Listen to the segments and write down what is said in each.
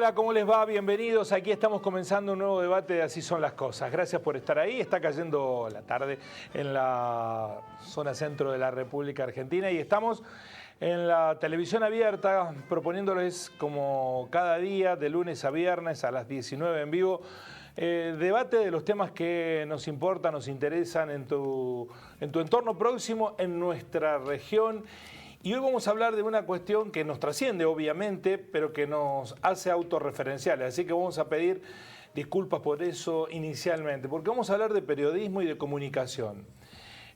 Hola, ¿cómo les va? Bienvenidos. Aquí estamos comenzando un nuevo debate de Así son las cosas. Gracias por estar ahí. Está cayendo la tarde en la zona centro de la República Argentina y estamos en la televisión abierta proponiéndoles como cada día, de lunes a viernes a las 19 en vivo, debate de los temas que nos importan, nos interesan en tu entorno próximo, en nuestra región. Y hoy vamos a hablar de una cuestión que nos trasciende, obviamente, pero que nos hace autorreferenciales. Así que vamos a pedir disculpas por eso inicialmente, porque vamos a hablar de periodismo y de comunicación.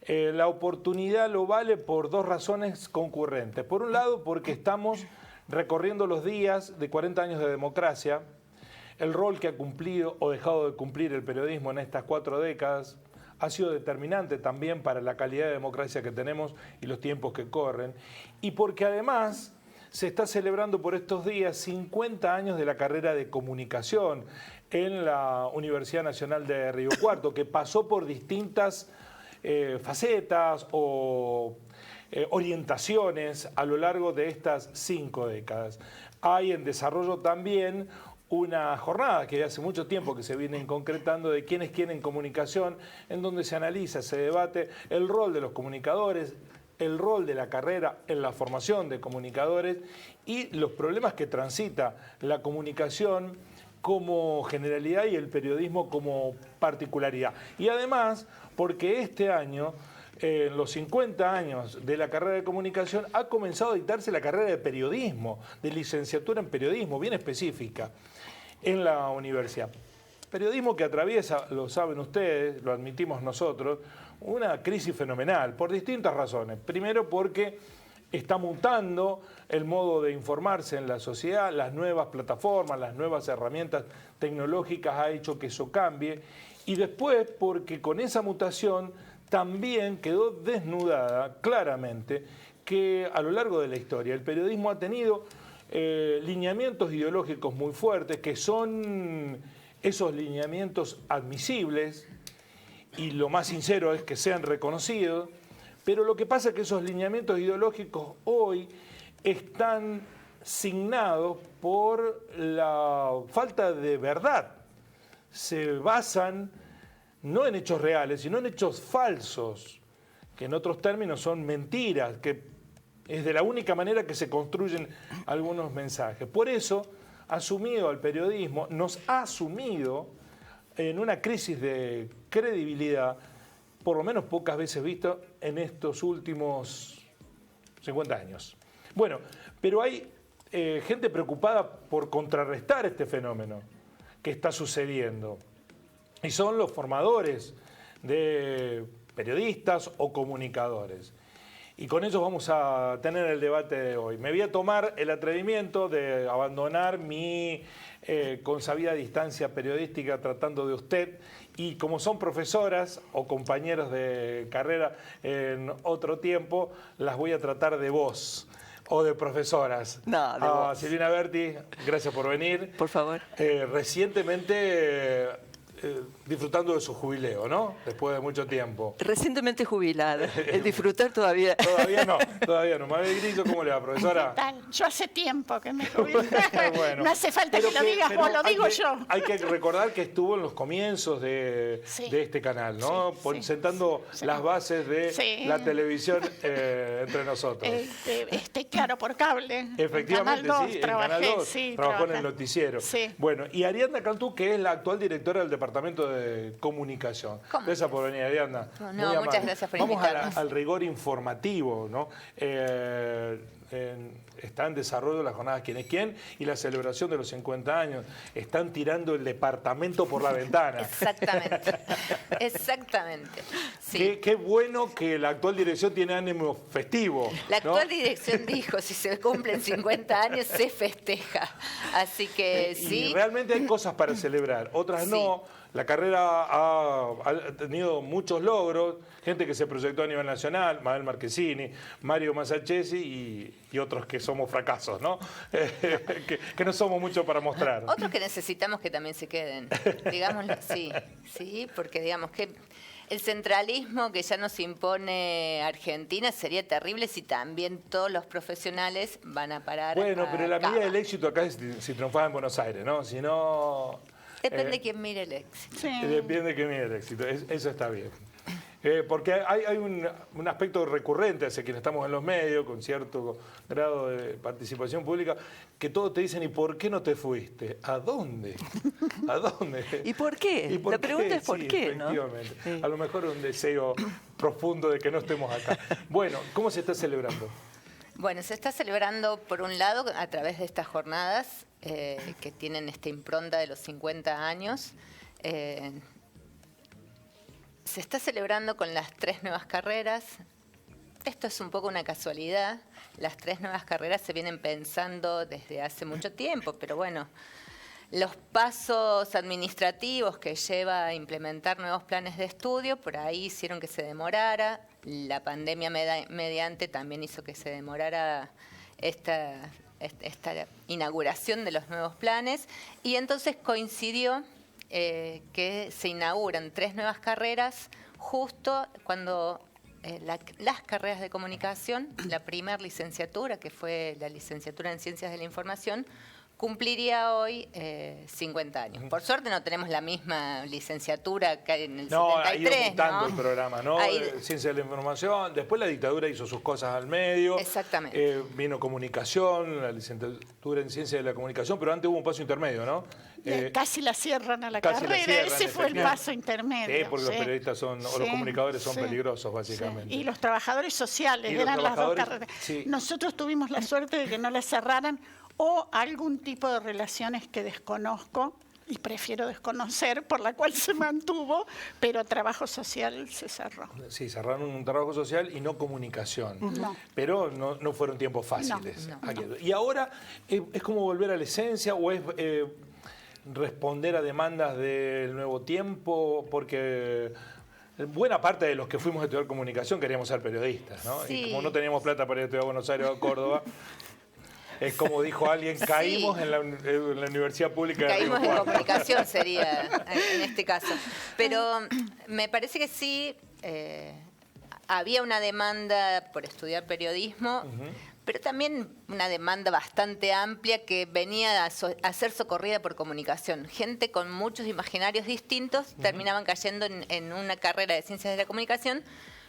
La oportunidad lo vale por dos razones concurrentes. Por un lado, porque estamos recorriendo los días de 40 años de democracia, el rol que ha cumplido o dejado de cumplir el periodismo en estas 4 décadas, ha sido determinante también para la calidad de democracia que tenemos y los tiempos que corren. Y porque además se está celebrando por estos días 50 años de la carrera de comunicación en la Universidad Nacional de Río Cuarto, que pasó por distintas facetas o orientaciones a lo largo de estas 5 décadas. Hay en desarrollo también una jornada que hace mucho tiempo que se viene concretando de quién es quién en comunicación, en donde se analiza, se debate el rol de los comunicadores, el rol de la carrera en la formación de comunicadores y los problemas que transita la comunicación como generalidad y el periodismo como particularidad. Y además, porque este año, en los 50 años de la carrera de comunicación, ha comenzado a dictarse la carrera de periodismo, de licenciatura en periodismo, bien específica, en la universidad. Periodismo que atraviesa, lo saben ustedes, lo admitimos nosotros, una crisis fenomenal, por distintas razones. Primero porque está mutando el modo de informarse en la sociedad, las nuevas plataformas, las nuevas herramientas tecnológicas ha hecho que eso cambie. Y después porque con esa mutación también quedó desnudada claramente que a lo largo de la historia el periodismo ha tenido lineamientos ideológicos muy fuertes, que son esos lineamientos admisibles, y lo más sincero es que sean reconocidos, pero lo que pasa es que esos lineamientos ideológicos hoy están signados por la falta de verdad. Se basan no en hechos reales, sino en hechos falsos, que en otros términos son mentiras, que es de la única manera que se construyen algunos mensajes. Por eso ha sumido al periodismo, nos ha sumido en una crisis de credibilidad, por lo menos pocas veces visto en estos últimos 50 años. Bueno, pero hay gente preocupada por contrarrestar este fenómeno que está sucediendo. Y son los formadores de periodistas o comunicadores. Y con ellos vamos a tener el debate de hoy. Me voy a tomar el atrevimiento de abandonar mi consabida distancia periodística tratando de usted. Y como son profesoras o compañeros de carrera en otro tiempo, las voy a tratar de vos. O de profesoras. No, de vos. Silvina Berti, gracias por venir. Por favor. Recientemente disfrutando de su jubileo, ¿no? Después de mucho tiempo. Recientemente jubilada. El disfrutar todavía. Todavía no, todavía no. Mabel Grillo, ¿cómo le va, profesora? ¿Qué tal? Yo hace tiempo que me jubilé. Bueno, no hace falta que lo digas vos, lo digo yo. Hay que recordar que estuvo en los comienzos de este canal, ¿no? Sentando las bases de la televisión entre nosotros. Claro, por cable. Efectivamente, Canal 2, sí, trabajé, en Canal 2, sí, trabajó en el noticiero. Sí. Bueno, y Ariadna Cantú, que es la actual directora del Departamento de Comunicación. Gracias por venir, Ariadna. No, muchas gracias por invitarnos. Vamos al rigor informativo, ¿no? Está en desarrollo la jornada ¿Quién es quién? Y la celebración de los 50 años. Están tirando el departamento por la ventana. Exactamente, exactamente. Sí. Qué bueno que la actual dirección tiene ánimo festivo. La actual dirección dijo, si se cumplen 50 años, se festeja. Así que sí. Y realmente hay cosas para celebrar, otras no. La carrera ha tenido muchos logros, gente que se proyectó a nivel nacional, Mabel Marquesini, Mario Masachesi y otros que somos fracasos, ¿no? Que no somos mucho para mostrar. Otros que necesitamos que también se queden, digámoslo así, sí, porque digamos que el centralismo que ya nos impone Argentina sería terrible si también todos los profesionales van a parar. Bueno, pero la Cava. medida del éxito acá es si triunfás en Buenos Aires, ¿no? Si no... Depende de quién mire el éxito. Sí. Depende de que mire el éxito, eso está bien. Porque hay un aspecto recurrente hacia quienes estamos en los medios, con cierto grado de participación pública, que todos te dicen, ¿y por qué no te fuiste? ¿A dónde? ¿A dónde? ¿Y por qué? ¿Y por La qué? pregunta es por Sí, qué, ¿no? efectivamente. Sí. A lo mejor un deseo profundo de que no estemos acá. Bueno, ¿cómo se está celebrando? Bueno, se está celebrando, por un lado, a través de estas jornadas que tienen esta impronta de los 50 años. Se está celebrando con las 3 nuevas carreras. Esto es un poco una casualidad. Las 3 nuevas carreras se vienen pensando desde hace mucho tiempo, pero bueno, los pasos administrativos que lleva a implementar nuevos planes de estudio, por ahí hicieron que se demorara. La pandemia mediante también hizo que se demorara esta inauguración de los nuevos planes. Y entonces coincidió que se inauguran 3 nuevas carreras justo cuando las carreras de comunicación, la primera licenciatura, que fue la licenciatura en Ciencias de la Información, cumpliría hoy 50 años. Por suerte no tenemos la misma licenciatura que en el 73, ha ido mutando el programa, ¿no? Ahí- Ciencia de la Información, después la dictadura hizo sus cosas al medio. Exactamente. Vino comunicación, la licenciatura en Ciencia de la Comunicación, pero antes hubo un paso intermedio, ¿no? Casi la cierran a la casi la carrera, cierran, ese fue el efectivamente. paso intermedio. Sí, porque los periodistas son, o los Sí, comunicadores son sí, peligrosos, sí. básicamente. Y los trabajadores sociales, Y los eran las dos trabajadores, carreras. sí. Nosotros tuvimos la suerte de que no las cerraran o algún tipo de relaciones que desconozco y prefiero desconocer, por la cual se mantuvo, pero trabajo social se cerró. Sí, cerraron un trabajo social y no comunicación. No. Pero no fueron tiempos fáciles. No, Aquí. Y ahora, ¿es como volver a la esencia o es responder a demandas del nuevo tiempo? Porque buena parte de los que fuimos a estudiar comunicación queríamos ser periodistas, ¿no? Sí. Y como no teníamos plata para ir a estudiar a Buenos Aires o a Córdoba, es como dijo alguien, caímos Sí. en la universidad pública de Caímos Río en Cuarto. comunicación sería en este caso. Pero me parece que sí, había una demanda por estudiar periodismo, pero también una demanda bastante amplia que venía a ser socorrida por comunicación. Gente con muchos imaginarios distintos terminaban cayendo en una carrera de ciencias de la comunicación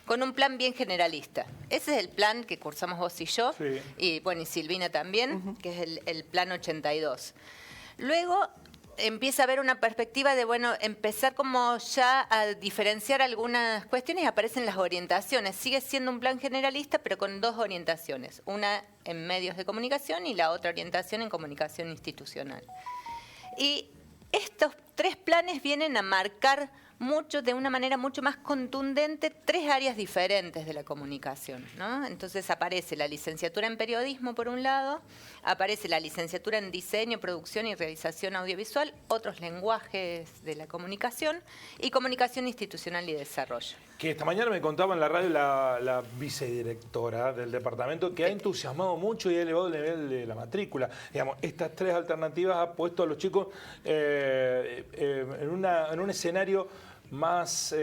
con un plan bien generalista. Ese es el plan que cursamos vos y yo, Sí. y bueno, y Silvina también, que es el plan 82. Luego empieza a haber una perspectiva de, bueno, empezar como ya a diferenciar algunas cuestiones y aparecen las orientaciones. Sigue siendo un plan generalista, pero con 2 orientaciones. Una en medios de comunicación y la otra orientación en comunicación institucional. Y estos 3 planes vienen a marcar de una manera mucho más contundente 3 áreas diferentes de la comunicación, ¿no? Entonces aparece la licenciatura en periodismo por un lado, aparece la licenciatura en diseño, producción y realización audiovisual, otros lenguajes de la comunicación y comunicación institucional y desarrollo. Que esta mañana me contaba en la radio la vicedirectora del departamento que ha entusiasmado mucho y ha elevado el nivel de la matrícula. Digamos, estas 3 alternativas ha puesto a los chicos en un escenario más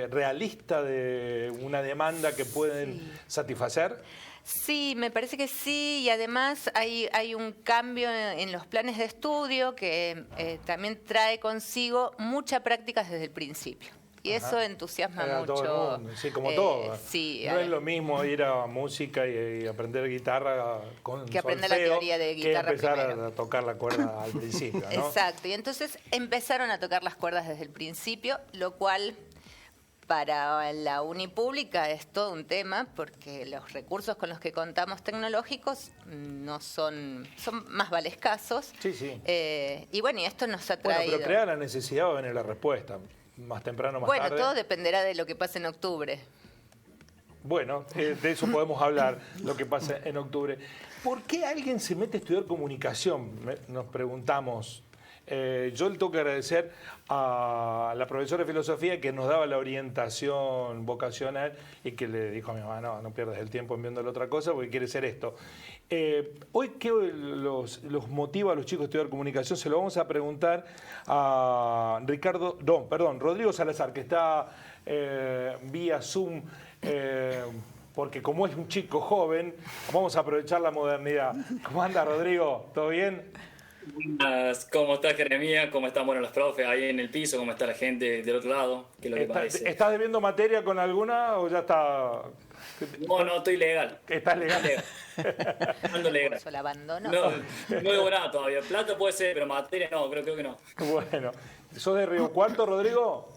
realista de una demanda que pueden satisfacer. Sí, me parece que sí, y además hay un cambio en los planes de estudio que también trae consigo mucha práctica desde el principio. Y eso entusiasma A mucho. todo el mundo, sí, como todo. Sí, No es lo mismo ir a música y aprender guitarra con Que aprender la solfeo teoría de guitarra que empezar primero. a tocar la cuerda al principio, ¿no? Exacto, y entonces empezaron a tocar las cuerdas desde el principio, lo cual para la unipública es todo un tema porque los recursos con los que contamos tecnológicos no son más vale escasos. Sí, sí. Y bueno, y esto nos ha Bueno, traído... pero crea la necesidad va a venir la respuesta. Más temprano, más Bueno, tarde. todo dependerá de lo que pase en octubre. Bueno, de eso podemos hablar, lo que pasa en octubre. ¿Por qué alguien se mete a estudiar comunicación? Nos preguntamos. Yo le tengo que agradecer a la profesora de filosofía que nos daba la orientación vocacional y que le dijo a mi mamá, no pierdas el tiempo en viéndole otra cosa porque quiere ser esto. Hoy, ¿qué los motiva a los chicos a estudiar comunicación? Se lo vamos a preguntar a Rodrigo Salazar, que está vía Zoom, porque como es un chico joven, vamos a aprovechar la modernidad. ¿Cómo anda, Rodrigo? ¿Todo bien? Buenas, ¿cómo está Jeremías? ¿Cómo están los profes ahí en el piso? ¿Cómo está la gente del otro lado? ¿Qué es lo que parece? ¿Estás debiendo materia con alguna o ya está...? No, estoy legal. ¿Estás legal? Ando legal. Eso la abandonó. No debo nada todavía. Plata puede ser, pero materia no, creo que no. Bueno, ¿sos de Río Cuarto, Rodrigo?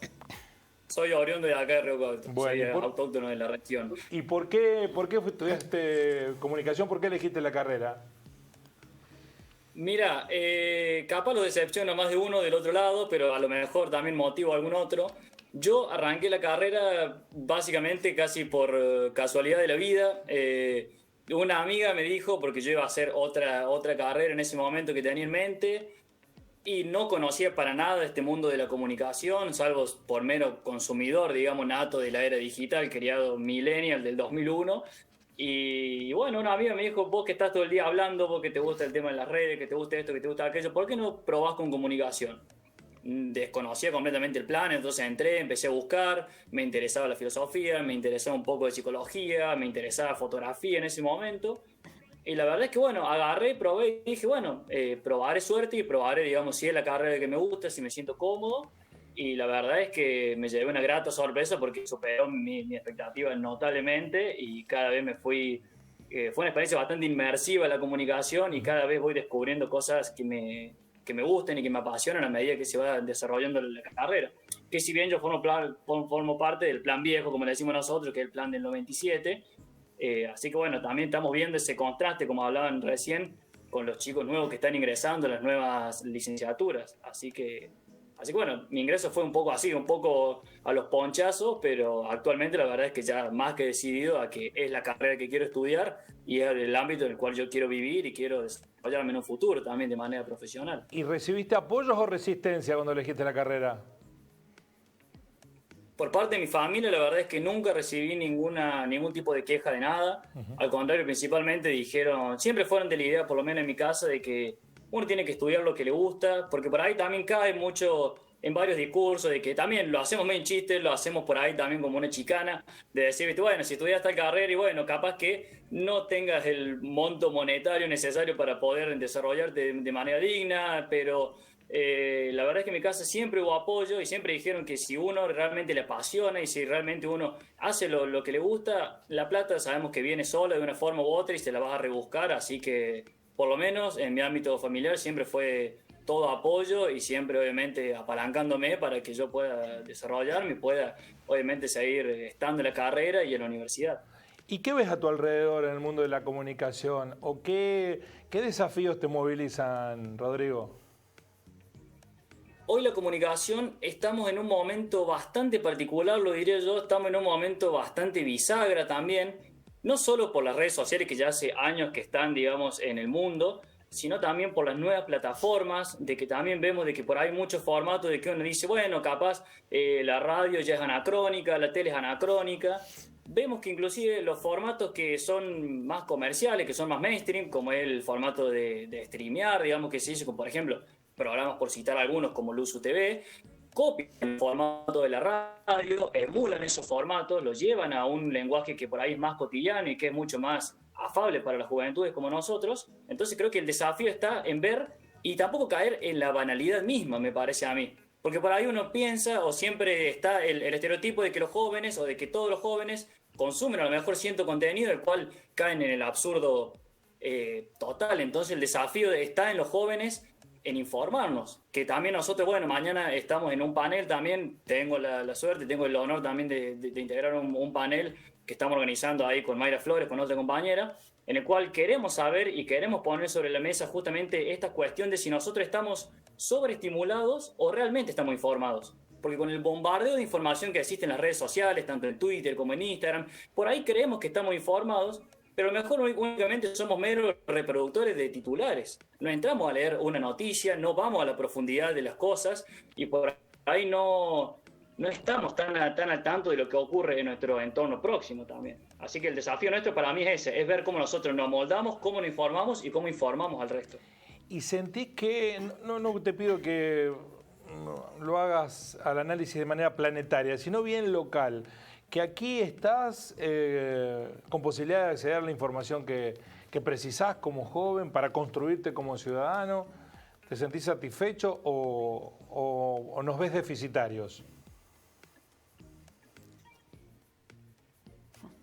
Soy oriundo de acá de Río Cuarto. Bueno, soy autóctono de la región. ¿Y por qué estudiaste comunicación? ¿Por qué elegiste la carrera? Mira, capaz lo decepciona más de uno del otro lado, pero a lo mejor también motivo a algún otro. Yo arranqué la carrera básicamente casi por casualidad de la vida. Una amiga me dijo, porque yo iba a hacer otra carrera en ese momento que tenía en mente, y no conocía para nada este mundo de la comunicación, salvo por mero consumidor, digamos, nato de la era digital, criado millennial del 2001. Y bueno, una amiga me dijo, vos que estás todo el día hablando, vos que te gusta el tema de las redes, que te gusta esto, que te gusta aquello, ¿por qué no probás con comunicación? Desconocía completamente el plan, entonces entré, empecé a buscar, me interesaba la filosofía, me interesaba un poco de psicología, me interesaba fotografía en ese momento. Y la verdad es que bueno, agarré, probé y dije, bueno, probaré suerte y probaré, digamos, si es la carrera que me gusta, si me siento cómodo. Y la verdad es que me llevé una grata sorpresa porque superó mi expectativa notablemente y cada vez fue una experiencia bastante inmersiva la comunicación y cada vez voy descubriendo cosas que me gusten y que me apasionan a medida que se va desarrollando la carrera. Que si bien yo formo parte del plan viejo, como le decimos nosotros, que es el plan del 97, así que bueno, también estamos viendo ese contraste, como hablaban recién, con los chicos nuevos que están ingresando a las nuevas licenciaturas. Así que bueno, mi ingreso fue un poco así, un poco a los ponchazos, pero actualmente la verdad es que ya más que decidido a que es la carrera que quiero estudiar y es el ámbito en el cual yo quiero vivir y quiero desarrollarme en un futuro también de manera profesional. ¿Y recibiste apoyos o resistencia cuando elegiste la carrera? Por parte de mi familia, la verdad es que nunca recibí ningún tipo de queja de nada. Al contrario, principalmente siempre fueron de la idea, por lo menos en mi casa, de que uno tiene que estudiar lo que le gusta, porque por ahí también cae mucho en varios discursos de que también lo hacemos medio en chiste, lo hacemos por ahí también como una chicana, de decir, ¿viste? Bueno, si estudias tal carrera y bueno, capaz que no tengas el monto monetario necesario para poder desarrollarte de manera digna, pero la verdad es que en mi casa siempre hubo apoyo y siempre dijeron que si uno realmente le apasiona y si realmente uno hace lo que le gusta, la plata sabemos que viene sola de una forma u otra y se la vas a rebuscar, así que por lo menos en mi ámbito familiar siempre fue todo apoyo y siempre obviamente apalancándome para que yo pueda desarrollarme y pueda obviamente seguir estando en la carrera y en la universidad. ¿Y qué ves a tu alrededor en el mundo de la comunicación? ¿O qué desafíos te movilizan, Rodrigo? Hoy la comunicación estamos en un momento bastante particular, lo diría yo, estamos en un momento bastante bisagra también, no solo por las redes sociales que ya hace años que están, digamos, en el mundo, sino también por las nuevas plataformas, de que también vemos de que por ahí hay muchos formatos de que uno dice, bueno, capaz la radio ya es anacrónica, la tele es anacrónica. Vemos que inclusive los formatos que son más comerciales, que son más mainstream, como el formato de streamear, digamos que se hizo con, por ejemplo, programas por citar algunos como Luzu TV, copian el formato de la radio, emulan esos formatos, los llevan a un lenguaje que por ahí es más cotidiano y que es mucho más afable para las juventudes como nosotros. Entonces creo que el desafío está en ver y tampoco caer en la banalidad misma, me parece a mí. Porque por ahí uno piensa o siempre está el estereotipo de que los jóvenes o de que todos los jóvenes consumen a lo mejor cierto contenido el cual caen en el absurdo total. Entonces el desafío está en los jóvenes en informarnos, que también nosotros, bueno, mañana estamos en un panel también, tengo la suerte, tengo el honor también de integrar un panel que estamos organizando ahí con Mayra Flores, con otra compañera, en el cual queremos saber y queremos poner sobre la mesa justamente esta cuestión de si nosotros estamos sobreestimulados o realmente estamos informados. Porque con el bombardeo de información que existe en las redes sociales, tanto en Twitter como en Instagram, por ahí creemos que estamos informados, pero a lo mejor únicamente somos meros reproductores de titulares. No entramos a leer una noticia, no vamos a la profundidad de las cosas y por ahí no estamos tan al tanto de lo que ocurre en nuestro entorno próximo también. Así que el desafío nuestro para mí es ese, es ver cómo nosotros nos moldamos, cómo nos informamos y cómo informamos al resto. Y sentís que, no te pido que lo hagas al análisis de manera planetaria, sino bien local, que aquí estás con posibilidad de acceder a la información que precisás como joven para construirte como ciudadano. ¿Te sentís satisfecho o nos ves deficitarios?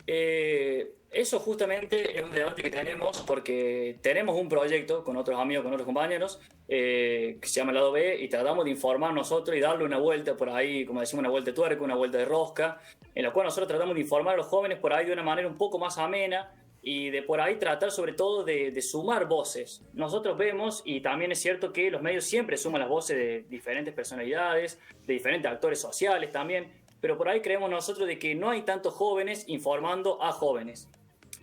Eso justamente es un debate que tenemos porque tenemos un proyecto con otros amigos, con otros compañeros, que se llama Lado B y tratamos de informar nosotros y darle una vuelta por ahí, como decimos, una vuelta de tuerca, una vuelta de rosca, en la cual nosotros tratamos de informar a los jóvenes por ahí de una manera un poco más amena y de por ahí tratar sobre todo de sumar voces. Nosotros vemos, y también es cierto que los medios siempre suman las voces de diferentes personalidades, de diferentes actores sociales también, pero por ahí creemos nosotros de que no hay tantos jóvenes informando a jóvenes.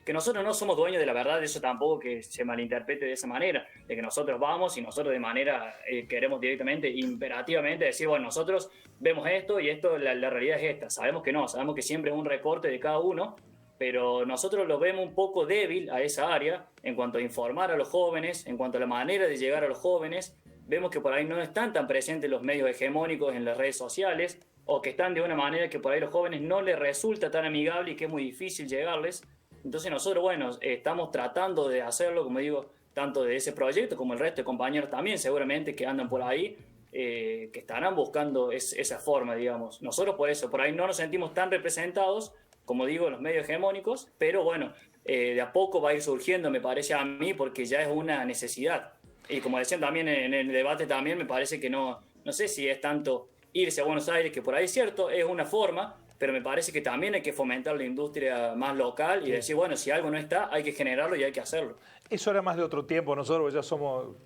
Que nosotros no somos dueños de la verdad, eso tampoco que se malinterprete de esa manera, de que nosotros vamos y nosotros de manera queremos directamente, imperativamente decir, bueno, nosotros vemos esto y esto, la realidad es esta. Sabemos que no, sabemos que siempre es un recorte de cada uno, pero nosotros lo vemos un poco débil a esa área en cuanto a informar a los jóvenes, en cuanto a la manera de llegar a los jóvenes. Vemos que por ahí no están tan presentes los medios hegemónicos en las redes sociales, o que están de una manera que por ahí los jóvenes no les resulta tan amigable y que es muy difícil llegarles. Entonces nosotros, bueno, estamos tratando de hacerlo, como digo, tanto de ese proyecto como el resto de compañeros también, seguramente que andan por ahí, que estarán buscando esa forma, digamos. Nosotros por eso, por ahí no nos sentimos tan representados, como digo, en los medios hegemónicos, pero bueno, de a poco va a ir surgiendo, me parece a mí, porque ya es una necesidad. Y como decían también en el debate también, me parece que no sé si es tanto irse a Buenos Aires, que por ahí es cierto, es una forma, pero me parece que también hay que fomentar la industria más local y decir, bueno, si algo no está, hay que generarlo y hay que hacerlo. Eso era más de otro tiempo, nosotros ya somos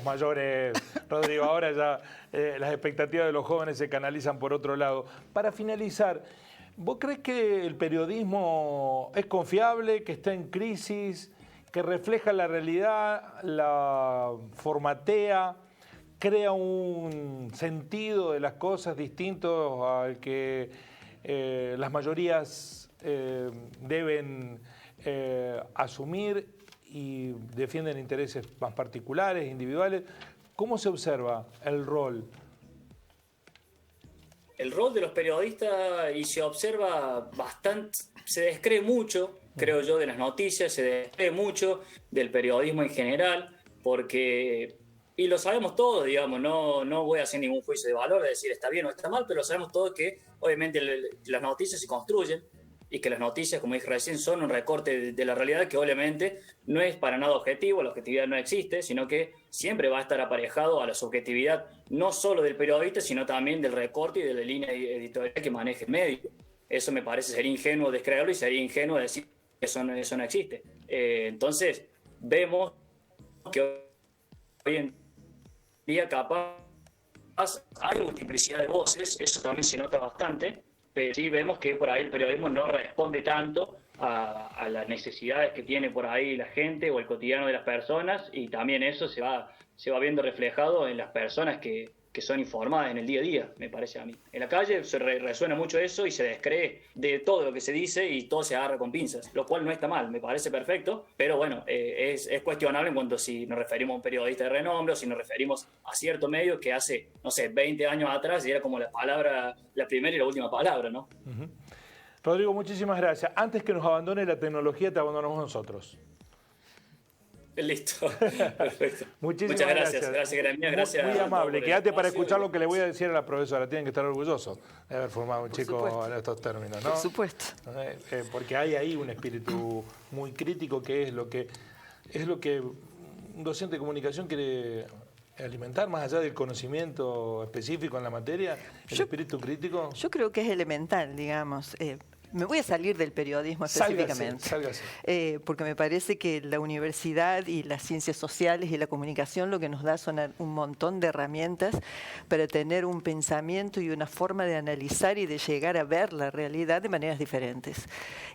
mayores, Rodrigo, ahora ya las expectativas de los jóvenes se canalizan por otro lado. Para finalizar, ¿vos crees que el periodismo es confiable, que está en crisis, que refleja la realidad, la formatea, crea un sentido de las cosas distinto al que las mayorías deben asumir y defienden intereses más particulares, individuales? ¿Cómo se observa el rol? El rol de los periodistas, y se observa bastante, se descree mucho, creo yo, de las noticias, se descree mucho del periodismo en general, porque... Y lo sabemos todos, digamos, no voy a hacer ningún juicio de valor de decir está bien o está mal, pero lo sabemos todos que obviamente las noticias se construyen y que las noticias, como dije recién, son un recorte de la realidad que obviamente no es para nada objetivo, la objetividad no existe, sino que siempre va a estar aparejado a la subjetividad no solo del periodista, sino también del recorte y de la línea editorial que maneje el medio. Eso me parece ser ingenuo descreerlo y sería ingenuo decir que eso no existe. Entonces, vemos que hoy en día capaz hay multiplicidad de voces, eso también se nota bastante, pero sí vemos que por ahí el periodismo no responde tanto a las necesidades que tiene por ahí la gente o el cotidiano de las personas, y también eso se va viendo reflejado en las personas que son informadas en el día a día, me parece a mí. En la calle se resuena mucho eso y se descree de todo lo que se dice y todo se agarra con pinzas, lo cual no está mal, me parece perfecto, pero bueno, es cuestionable en cuanto si nos referimos a un periodista de renombre o si nos referimos a cierto medio que hace, no sé, 20 años atrás y era como la primera y la última palabra, ¿no? Uh-huh. Rodrigo, muchísimas gracias. Antes que nos abandone la tecnología, te abandonamos nosotros. Listo, perfecto. Muchas gracias, Gremia, gracias. Muy amable. Quédate para escuchar lo que le voy a decir a la profesora. Tienen que estar orgullosos de haber formado un chico en estos términos, ¿no? Por supuesto. Porque hay ahí un espíritu muy crítico que es lo que un docente de comunicación quiere alimentar, más allá del conocimiento específico en la materia, el espíritu crítico. Yo creo que es elemental, digamos. Me voy a salir del periodismo específicamente, Sálgase. porque me parece que la universidad y las ciencias sociales y la comunicación lo que nos da son un montón de herramientas para tener un pensamiento y una forma de analizar y de llegar a ver la realidad de maneras diferentes.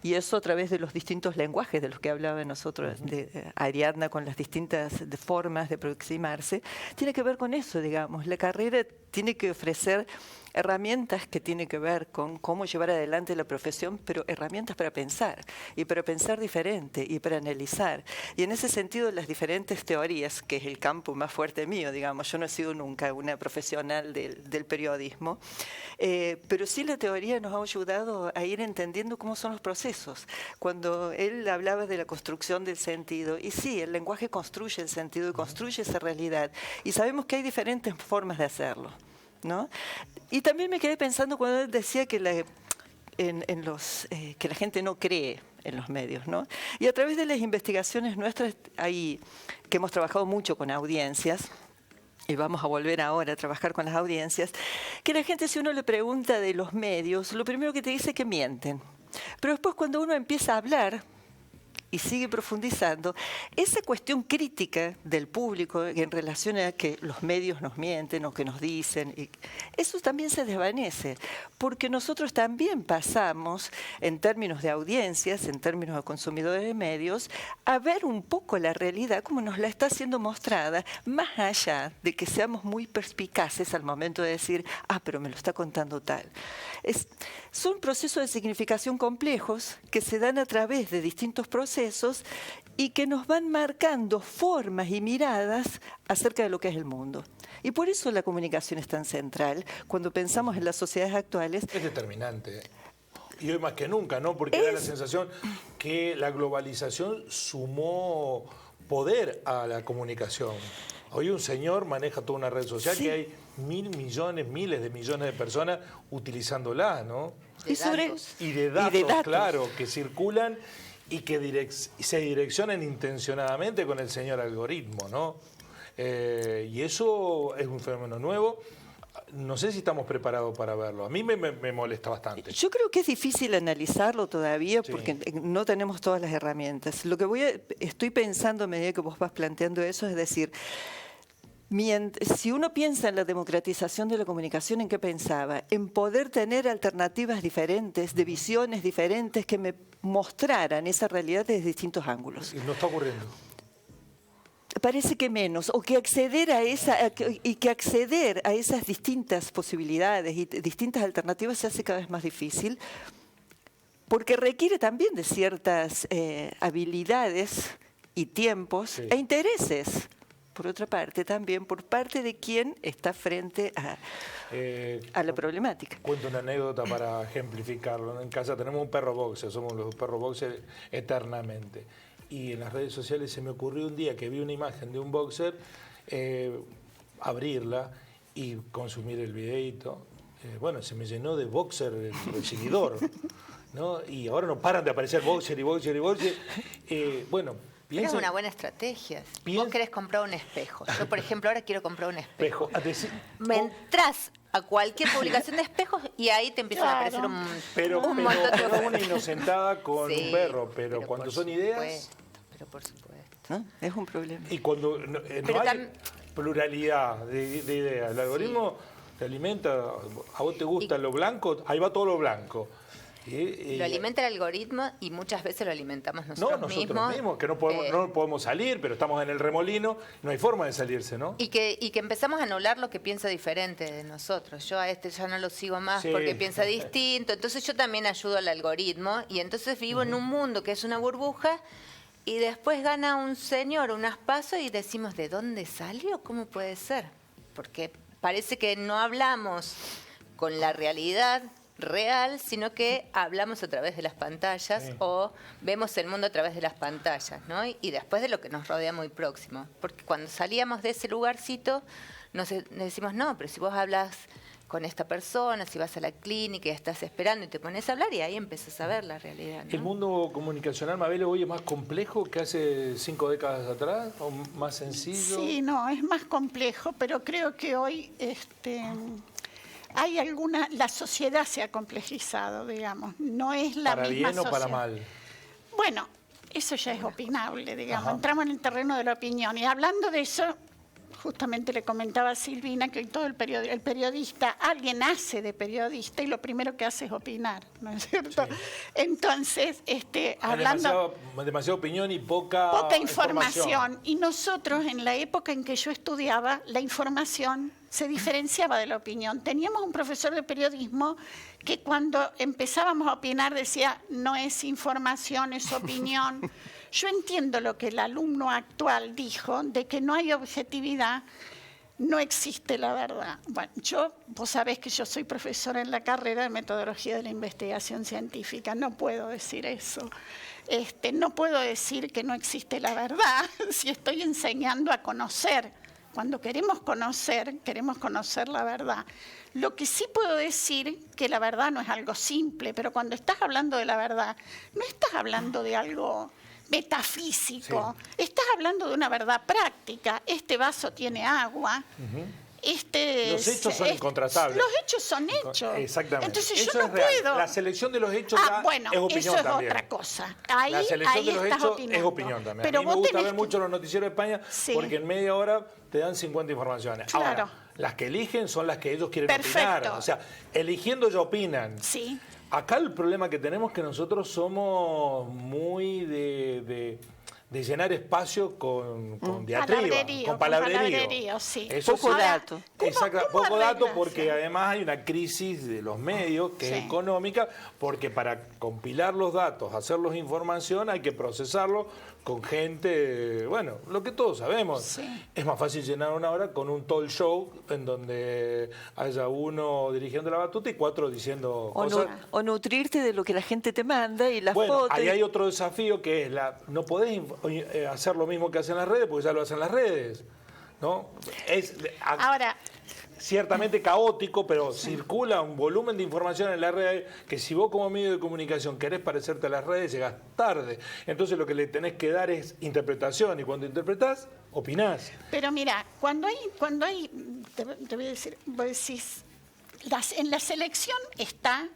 Y eso a través de los distintos lenguajes de los que hablaba nosotros, de Ariadna, con las distintas formas de aproximarse, tiene que ver con eso, digamos. La carrera tiene que ofrecer herramientas que tienen que ver con cómo llevar adelante la profesión, pero herramientas para pensar, y para pensar diferente, y para analizar. Y en ese sentido, las diferentes teorías, que es el campo más fuerte mío, digamos, yo no he sido nunca una profesional del periodismo, pero sí la teoría nos ha ayudado a ir entendiendo cómo son los procesos. Cuando él hablaba de la construcción del sentido, y sí, el lenguaje construye el sentido y construye esa realidad, y sabemos que hay diferentes formas de hacerlo, ¿no? Y también me quedé pensando cuando él decía que que la gente no cree en los medios, ¿no? Y a través de las investigaciones nuestras, que hemos trabajado mucho con audiencias, y vamos a volver ahora a trabajar con las audiencias, que la gente, si uno le pregunta de los medios, lo primero que te dice es que mienten. Pero después, cuando uno empieza a hablar y sigue profundizando, esa cuestión crítica del público en relación a que los medios nos mienten o que nos dicen, eso también se desvanece, porque nosotros también pasamos, en términos de audiencias, en términos de consumidores de medios, a ver un poco la realidad como nos la está siendo mostrada, más allá de que seamos muy perspicaces al momento de decir, pero me lo está contando tal. Son procesos de significación complejos que se dan a través de distintos procesos y que nos van marcando formas y miradas acerca de lo que es el mundo. Y por eso la comunicación es tan central cuando pensamos en las sociedades actuales. Es determinante. Y hoy más que nunca, ¿no? Porque da la sensación que la globalización sumó poder a la comunicación. Hoy un señor maneja toda una red social, que hay miles de millones de personas utilizándola, ¿no? Y de datos, claro, que circulan y que se direccionan intencionadamente con el señor algoritmo, ¿no? Y eso es un fenómeno nuevo. No sé si estamos preparados para verlo. A mí me molesta bastante. Yo creo que es difícil analizarlo todavía porque no tenemos todas las herramientas. Lo que estoy pensando a medida que vos vas planteando eso es decir, si uno piensa en la democratización de la comunicación, ¿en qué pensaba? En poder tener alternativas diferentes, de visiones diferentes que me mostraran esa realidad desde distintos ángulos. Y no está ocurriendo. Parece que menos, o que acceder a esas distintas posibilidades y distintas alternativas se hace cada vez más difícil, porque requiere también de ciertas habilidades y tiempos e intereses. Por otra parte, también por parte de quien está frente a la problemática. Cuento una anécdota para ejemplificarlo. En casa tenemos un perro boxer, somos los perros boxer eternamente. Y en las redes sociales se me ocurrió un día que vi una imagen de un boxer, abrirla y consumir el videíto. Bueno, se me llenó de boxer el seguidor, ¿no? Y ahora no paran de aparecer boxer y boxer y boxer. Bueno, es una buena estrategia. Vos querés comprar un espejo. Yo, por ejemplo, ahora quiero comprar un espejo. Me entras a cualquier publicación de espejos y ahí te empiezan a aparecer un montón de ofertas. Una inocentada con un perro, pero cuando son ideas... Pero por supuesto. ¿No? Es un problema. Y cuando no hay pluralidad de ideas, el algoritmo te alimenta, a vos te gusta lo blanco, ahí va todo lo blanco. Lo alimenta el algoritmo y muchas veces lo alimentamos nosotros mismos. Que no podemos salir, pero estamos en el remolino, no hay forma de salirse, ¿no? Y que empezamos a anular lo que piensa diferente de nosotros. Yo a este ya no lo sigo más porque piensa distinto, entonces yo también ayudo al algoritmo y entonces vivo en un mundo que es una burbuja y después gana un señor unas pasos y decimos, ¿de dónde salió? ¿Cómo puede ser? Porque parece que no hablamos con la realidad real, sino que hablamos a través de las pantallas o vemos el mundo a través de las pantallas, ¿no? Y después de lo que nos rodea muy próximo. Porque cuando salíamos de ese lugarcito, nos decimos, no, pero si vos hablas con esta persona, si vas a la clínica y estás esperando y te pones a hablar y ahí empiezas a ver la realidad, ¿no? ¿El mundo comunicacional, Mabel, hoy es más complejo que hace 5 décadas atrás o más sencillo? Sí, no, es más complejo, pero creo que hoy hay la sociedad se ha complejizado, digamos, no es la ¿Para misma bien o para sociedad. mal? Bueno, eso ya es opinable, digamos, Ajá. entramos en el terreno de la opinión. Y hablando de eso, justamente le comentaba a Silvina que hoy todo el periodista, alguien hace de periodista y lo primero que hace es opinar, ¿no es cierto? Sí. Entonces, Hay hablando... demasiada opinión y poca información. Y nosotros, en la época en que yo estudiaba, la información se diferenciaba de la opinión. Teníamos un profesor de periodismo que cuando empezábamos a opinar decía, no es información, es opinión. Yo entiendo lo que el alumno actual dijo, de que no hay objetividad, no existe la verdad. Bueno, vos sabés que yo soy profesora en la carrera de metodología de la investigación científica, no puedo decir eso. No puedo decir que no existe la verdad si estoy enseñando a conocer. Cuando queremos conocer la verdad. Lo que sí puedo decir que la verdad no es algo simple, pero cuando estás hablando de la verdad, no estás hablando de algo metafísico, estás hablando de una verdad práctica. Este vaso tiene agua. Los hechos son incontratables. Los hechos son hechos. Exactamente. Entonces eso yo no es real. puedo. La selección de los hechos bueno, es opinión eso es también. otra cosa. Ahí, La selección de los estás hechos opinando. es opinión también. Pero a mí me vos gusta tenés ver que- mucho los noticieros de España Sí. porque en media hora te dan 50 informaciones. Claro. Ahora, las que eligen son las que ellos quieren Perfecto. opinar. O sea, eligiendo ya opinan. Sí. Acá el problema que tenemos es que nosotros somos muy de llenar espacio con diatriba, Palabrerío, con palabrerío. con palabrerío, sí. Poco Ahora, dato. Exacto, ¿Cómo poco dato arreglas? porque además hay una crisis de los medios que es Sí. económica, porque para compilar los datos, hacerlos información, hay que procesarlo con gente, bueno, lo que todos sabemos. Sí. Es más fácil llenar una hora con un talk show en donde haya uno dirigiendo la batuta y 4 diciendo cosas. O nutrirte de lo que la gente te manda y las Bueno, fotos. ahí hay otro desafío que es no podés hacer lo mismo que hacen las redes porque ya lo hacen las redes, ¿no? Es Ahora, ciertamente caótico, pero circula un volumen de información en la red que si vos como medio de comunicación querés parecerte a las redes, llegás tarde. Entonces lo que le tenés que dar es interpretación y cuando interpretás, opinás. pero mira, cuando hay, te voy a decir, vos decís, en la selección está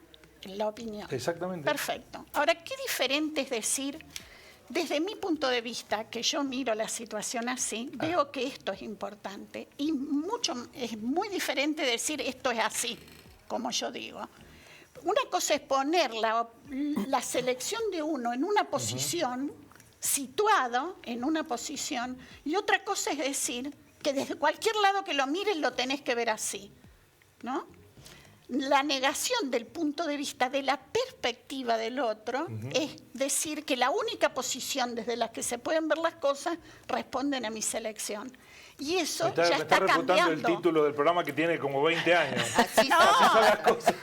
la opinión. Exactamente. Perfecto. Ahora, qué diferente es decir, desde mi punto de vista, que yo miro la situación así, veo que esto es importante. Y es muy diferente decir esto es así, como yo digo. Una cosa es poner la selección de uno en una posición, situado en una posición, y otra cosa es decir que desde cualquier lado que lo mires lo tenés que ver así, ¿no? La negación del punto de vista de la perspectiva del otro es decir que la única posición desde la que se pueden ver las cosas responden a mi selección. Y eso Me está ya está refutando el cambiando. título del programa que tiene como 20 años. Así No, son las cosas.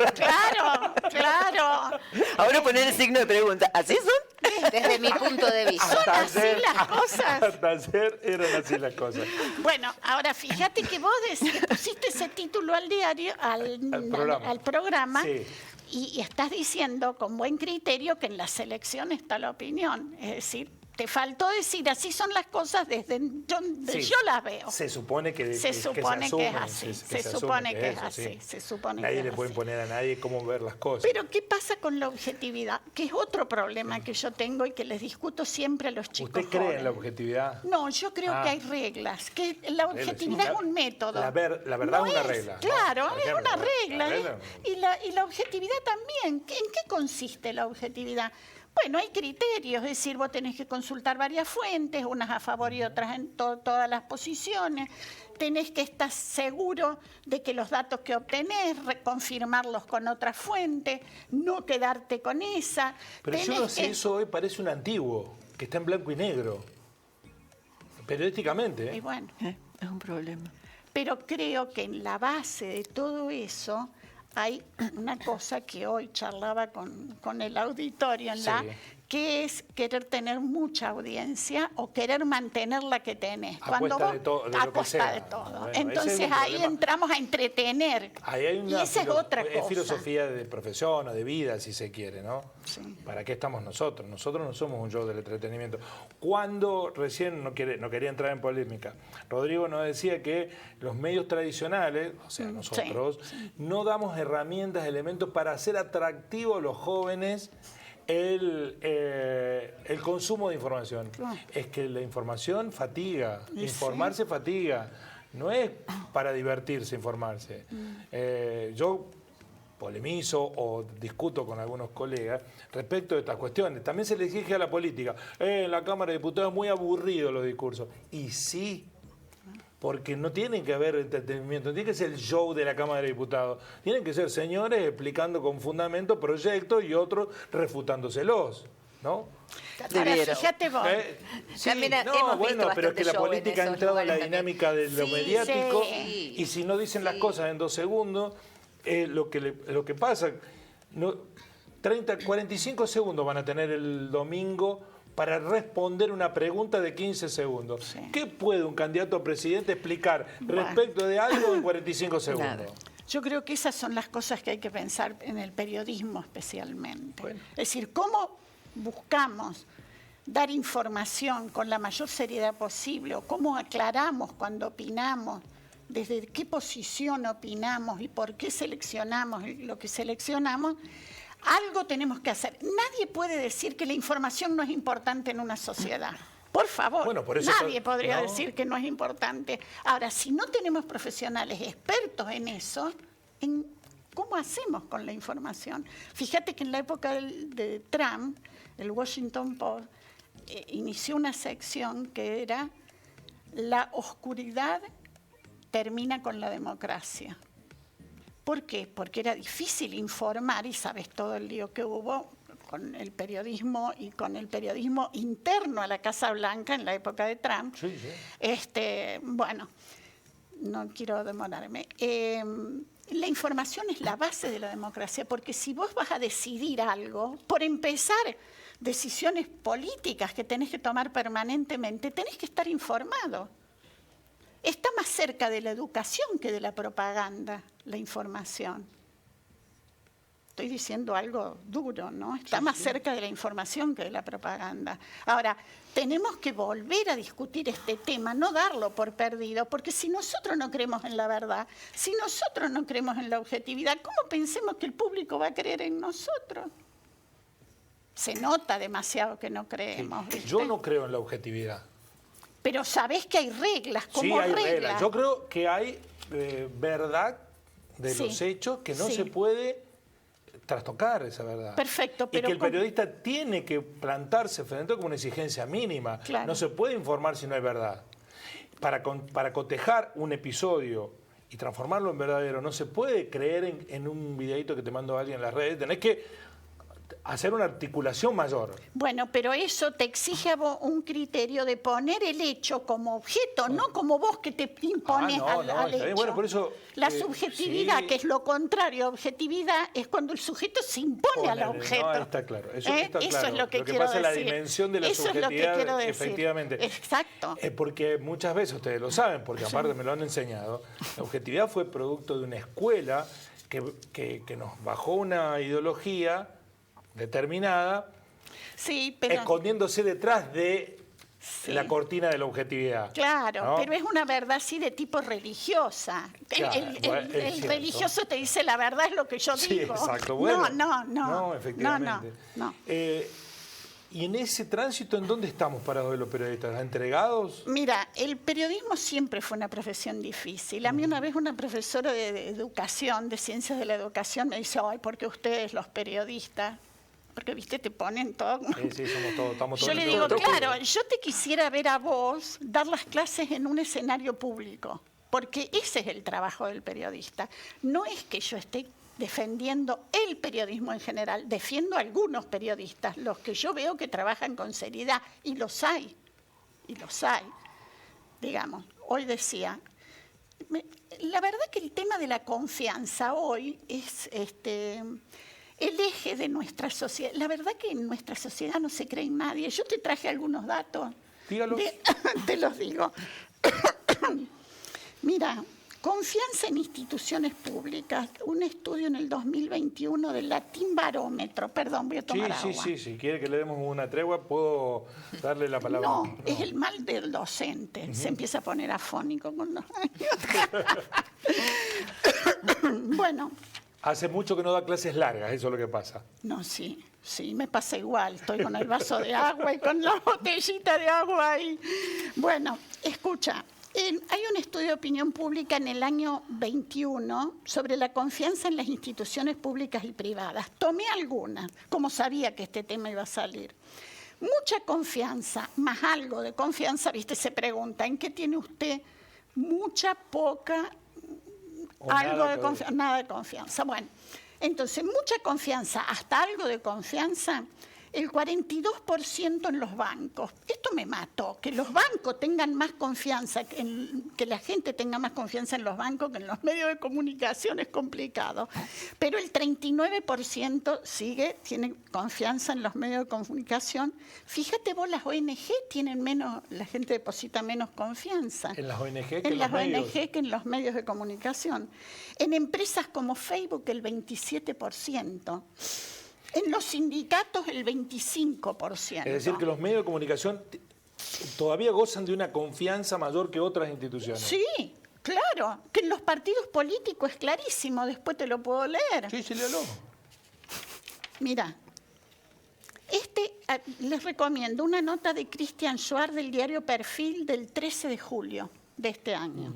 claro. Ahora poner el signo de pregunta. ¿Así son? desde mi punto de vista. Son así las cosas. Hasta ayer eran así las cosas. Bueno, ahora fíjate que vos pusiste ese título al diario, al programa, Sí. y estás diciendo con buen criterio que en la selección está la opinión. Es decir, te faltó decir así son las cosas desde donde Sí. yo las veo. Se supone que Se supone que asumen, es así. Se asume supone que es eso, así. sí. Se supone Nadie que le es puede así. imponer a nadie cómo ver las cosas. Pero ¿qué pasa con la objetividad? Que es otro problema que yo tengo y que les discuto siempre a los chicos ¿Usted cree en la jóvenes. objetividad? No, yo creo Ah. que hay reglas, que la objetividad es un método. La verdad es una regla, ¿no? Claro, Por es ejemplo, una la regla. regla. Y la objetividad también. ¿En qué consiste la objetividad? Bueno, hay criterios, es decir, vos tenés que consultar varias fuentes, unas a favor y otras en todas las posiciones. Tenés que estar seguro de que los datos que obtenés, reconfirmarlos con otra fuente, no quedarte con esa. Pero yo Tenés no sé, que- eso hoy parece un antiguo, que está en blanco y negro. Periodísticamente, Y ¿eh? bueno, Es un problema. pero creo que en la base de todo eso hay una cosa que hoy charlaba con el auditorio en Sí. que es querer tener mucha audiencia o querer mantener la que tenés. A cuesta de todo, de lo a que costa sea. de todo. Bueno, Entonces ese es un ahí problema. entramos a entretener. Ahí hay y una esa es otra cosa. es filosofía de profesión o de vida, si se quiere, ¿no? Sí. ¿Para qué estamos nosotros? Nosotros no somos un show del entretenimiento. Cuando recién, no quería entrar en polémica, Rodrigo nos decía que los medios tradicionales, o sea, nosotros, no damos herramientas, elementos para hacer atractivo a los jóvenes el consumo de información. Claro. Es que la información fatiga, Y informarse fatiga. No es para divertirse informarse. Yo polemizo o discuto con algunos colegas respecto de estas cuestiones. También se le exige a la política. En la Cámara de Diputados es muy aburrido los discursos. Y sí, porque no tienen que haber entretenimiento, no tiene que ser el show de la Cámara de Diputados. Tienen que ser señores explicando con fundamento proyectos y otros refutándoselos, ¿no? Ahora, Debiera. fíjate vos. Sí, También no, hemos bueno, visto pero es que la bastante show en política ha esos entrado en la lugares también. dinámica de lo Sí, mediático sí. y si no dicen las Sí. cosas en 2 segundos, lo que pasa, 45 segundos van a tener el domingo para responder una pregunta de 15 segundos. Sí. ¿Qué puede un candidato a presidente explicar Bueno. respecto de algo en 45 segundos? Nada. Yo creo que esas son las cosas que hay que pensar en el periodismo especialmente. Bueno. Es decir, cómo buscamos dar información con la mayor seriedad posible o cómo aclaramos cuando opinamos, desde qué posición opinamos y por qué seleccionamos lo que seleccionamos. Algo tenemos que hacer. Nadie puede decir que la información no es importante en una sociedad. Por favor, Bueno, por eso nadie podría no. decir que no es importante. Ahora, si no tenemos profesionales expertos en eso, ¿cómo hacemos con la información? Fíjate que en la época de Trump, el Washington Post inició una sección que era "La oscuridad termina con la democracia". ¿Por qué? Porque era difícil informar, y sabes todo el lío que hubo con el periodismo y con el periodismo interno a la Casa Blanca en la época de Trump. Sí, sí. Bueno, no quiero demorarme. La información es la base de la democracia, porque si vos vas a decidir algo, por empezar, decisiones políticas que tenés que tomar permanentemente, tenés que estar informado. Está más cerca de la educación que de la propaganda, la información. Estoy diciendo algo duro, ¿no? Está más cerca de la información que de la propaganda. Ahora, tenemos que volver a discutir este tema, no darlo por perdido, porque si nosotros no creemos en la verdad, si nosotros no creemos en la objetividad, ¿cómo pensemos que el público va a creer en nosotros? Se nota demasiado que no creemos. ¿viste? Yo no creo en la objetividad. Pero sabés que hay reglas, como Sí, hay reglas. reglas. Yo creo que hay verdad de Sí, los hechos que no sí. se puede trastocar esa verdad. Perfecto, Y pero que el periodista tiene que plantarse frente a como una exigencia mínima. Claro. No se puede informar si no hay verdad. Para cotejar un episodio y transformarlo en verdadero, no se puede creer en un videíto que te mandó alguien en las redes. Tenés que hacer una articulación mayor. Bueno, pero eso te exige a vos un criterio de poner el hecho como objeto, no como vos que te impones no, al está bien. hecho. Bueno, por eso, la subjetividad, sí. que es lo contrario a objetividad, es cuando el sujeto se impone al Ponele, objeto. no, está claro. Eso está Eso claro. es lo que quiero pasa es la decir. dimensión de la Eso es lo que subjetividad, quiero decir. efectivamente. Exacto. Porque muchas veces, ustedes lo saben, porque aparte me lo han enseñado, la objetividad fue producto de una escuela que nos bajó una ideología determinada, Sí, pero... escondiéndose detrás de Sí. la cortina de la objetividad. Claro, ¿no? pero es una verdad así de tipo religiosa. Claro, El es cierto. religioso te dice la verdad es lo que yo Sí, digo. exacto. Bueno, No, efectivamente. No. Y en ese tránsito, ¿en dónde estamos parados de los periodistas? ¿Entregados? Mira, el periodismo siempre fue una profesión difícil. A mí una vez una profesora de educación, de ciencias de la educación, me dice, ay, ¿por qué ustedes los periodistas? Porque, viste, te ponen todo. Sí, somos todos, estamos todos. Yo le en digo, todo. claro, yo te quisiera ver a vos dar las clases en un escenario público, porque ese es el trabajo del periodista. No es que yo esté defendiendo el periodismo en general, defiendo a algunos periodistas, los que yo veo que trabajan con seriedad, y los hay. Digamos, hoy decía, la verdad que el tema de la confianza hoy el eje de nuestra sociedad. La verdad que en nuestra sociedad no se cree en nadie. Yo te traje algunos datos. Dígalos. Te los digo. Mira, confianza en instituciones públicas. Un estudio en el 2021 del Latin Barómetro. Perdón, voy a tomar agua. Sí. Si quiere que le demos una tregua, puedo darle la palabra. No, es el mal del docente. Se empieza a poner afónico con los años. Bueno. Hace mucho que no da clases largas, eso es lo que pasa. No, sí, me pasa igual. Estoy con el vaso de agua y con la botellita de agua ahí. Bueno, escucha. Hay un estudio de opinión pública en el año 21 sobre la confianza en las instituciones públicas y privadas. Tomé algunas, como sabía que este tema iba a salir. Mucha confianza, más algo de confianza, viste, se pregunta, ¿en qué tiene usted mucha, poca, o algo nada de confianza? Nada de confianza. Bueno, entonces, mucha confianza, hasta algo de confianza, el 42% en los bancos. Esto me mató, que los bancos tengan más confianza, que la gente tenga más confianza en los bancos que en los medios de comunicación es complicado. Pero el 39% tiene confianza en los medios de comunicación. Fíjate vos, las ONG tienen menos, la gente deposita menos confianza. ¿En las ONG que en las ONG que en los medios de comunicación. En empresas como Facebook el 27%. En los sindicatos el 25%. Es decir, que los medios de comunicación todavía gozan de una confianza mayor que otras instituciones. Sí, claro. Que en los partidos políticos es clarísimo. Después te lo puedo leer. Sí, léalo. Mira, les recomiendo una nota de Christian Schwarz del diario Perfil del 13 de julio de este año.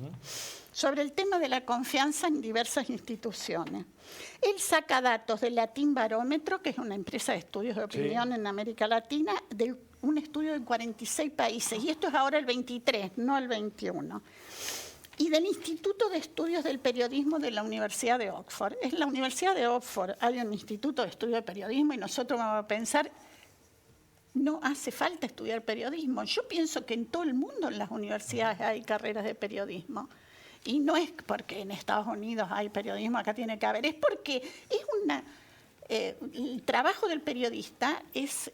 Sobre el tema de la confianza en diversas instituciones. Él saca datos del Latin Barómetro, que es una empresa de estudios de opinión en América Latina, de un estudio de 46 países, y esto es ahora el 23, no el 21. Y del Instituto de Estudios del Periodismo de la Universidad de Oxford. En la Universidad de Oxford hay un Instituto de Estudio de Periodismo y nosotros vamos a pensar, no hace falta estudiar periodismo. Yo pienso que en todo el mundo en las universidades hay carreras de periodismo. Y no es porque en Estados Unidos hay periodismo, acá tiene que haber, es porque el trabajo del periodista es